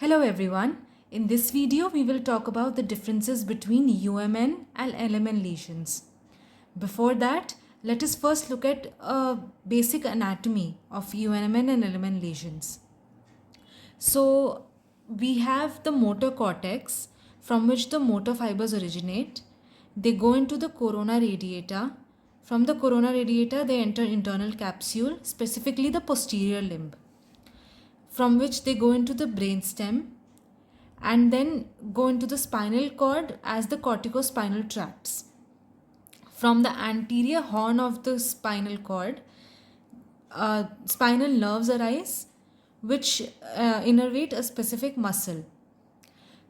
Hello everyone. In this video, we will talk about the differences between UMN and LMN lesions. Before that, let us first look at a basic anatomy of UMN and LMN lesions. So, we have the motor cortex from which the motor fibers originate. They go into the corona radiata. From the corona radiata, they enter internal capsule, specifically the posterior limb, from which they go into the brainstem and then go into the spinal cord as the corticospinal tracts. From the anterior horn of the spinal cord, spinal nerves arise which innervate a specific muscle.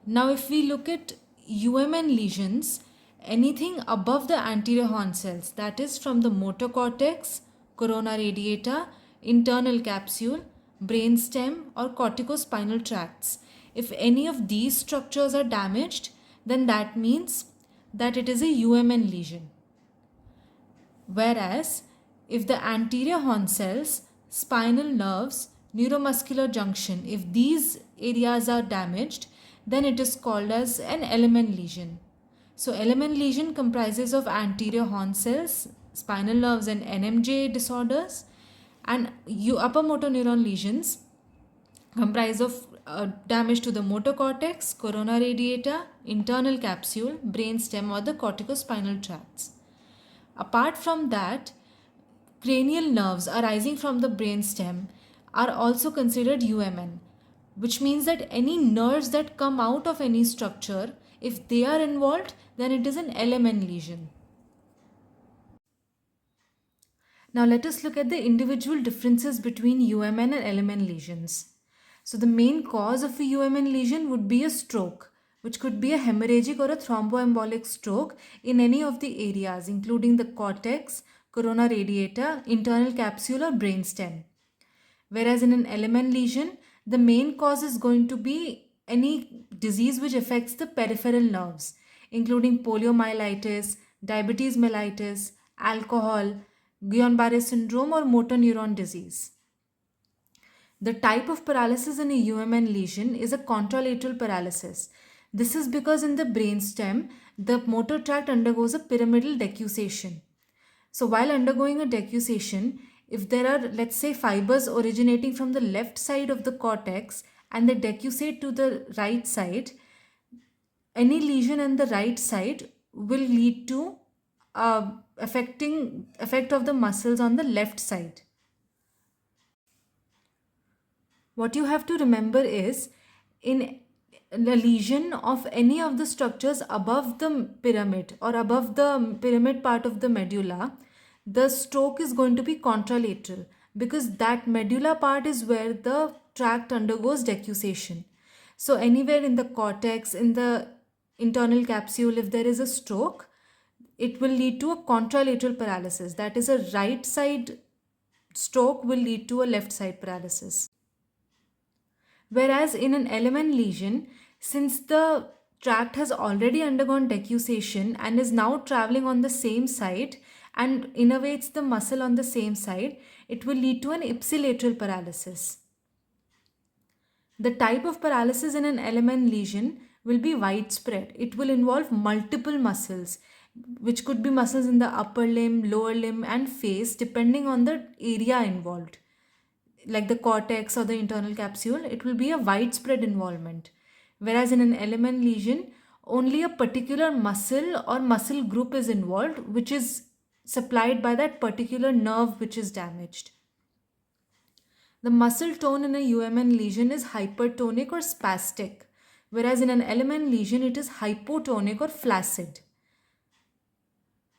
Now, if we look at UMN lesions, anything above the anterior horn cells, that is from the motor cortex, corona radiata, internal capsule, brainstem, or corticospinal tracts, if any of these structures are damaged, then that means that it is a UMN lesion. Whereas, if the anterior horn cells, spinal nerves, neuromuscular junction, if these areas are damaged, then it is called as an LMN lesion. So LMN lesion comprises of anterior horn cells, spinal nerves and NMJ disorders, and upper motor neuron lesions comprise of damage to the motor cortex, corona radiata, internal capsule, brainstem or the corticospinal tracts. Apart from that, cranial nerves arising from the brainstem are also considered UMN, which means that any nerves that come out of any structure, if they are involved, then it is an LMN lesion. Now let us look at the individual differences between UMN and LMN lesions. So the main cause of a UMN lesion would be a stroke, which could be a hemorrhagic or a thromboembolic stroke in any of the areas, including the cortex, corona radiata, internal capsule or brainstem. Whereas in an LMN lesion, the main cause is going to be any disease which affects the peripheral nerves, including poliomyelitis, diabetes mellitus, alcohol, Guillain-Barré syndrome or motor neuron disease. The type of paralysis in a UMN lesion is a contralateral paralysis. This is because in the brainstem, the motor tract undergoes a pyramidal decussation. So while undergoing a decussation, if there are, let's say, fibers originating from the left side of the cortex and they decussate to the right side, any lesion on the right side will lead to effect of the muscles on the left side. What you have to remember is, in a lesion of any of the structures above the pyramid or above the pyramid part of the medulla, the stroke is going to be contralateral because that medulla part is where the tract undergoes decussation. So anywhere in the cortex, in the internal capsule, if there is a stroke, it will lead to a contralateral paralysis. That is, a right side stroke will lead to a left side paralysis. Whereas in an LMN lesion, since the tract has already undergone decussation and is now traveling on the same side and innervates the muscle on the same side, it will lead to an ipsilateral paralysis. The type of paralysis in an LMN lesion will be widespread. It will involve multiple muscles, which could be muscles in the upper limb, lower limb and face depending on the area involved. Like the cortex or the internal capsule, it will be a widespread involvement. Whereas in an LMN lesion, only a particular muscle or muscle group is involved, which is supplied by that particular nerve which is damaged. The muscle tone in a UMN lesion is hypertonic or spastic, whereas in an LMN lesion, it is hypotonic or flaccid.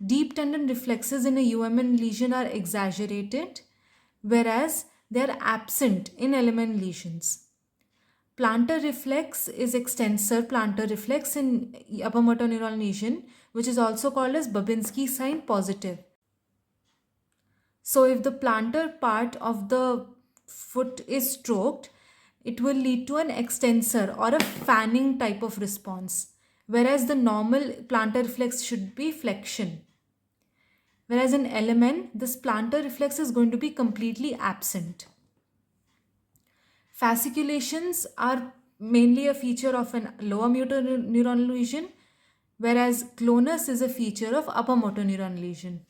Deep tendon reflexes in a UMN lesion are exaggerated, whereas they are absent in LMN lesions. Plantar reflex is extensor plantar reflex in upper motor neuron lesion, which is also called as Babinski sign positive. So if the plantar part of the foot is stroked, it will lead to an extensor or a fanning type of response, whereas the normal plantar reflex should be flexion. Whereas in LMN, this plantar reflex is going to be completely absent. Fasciculations are mainly a feature of an lower motor neuron lesion, whereas clonus is a feature of upper motor neuron lesion.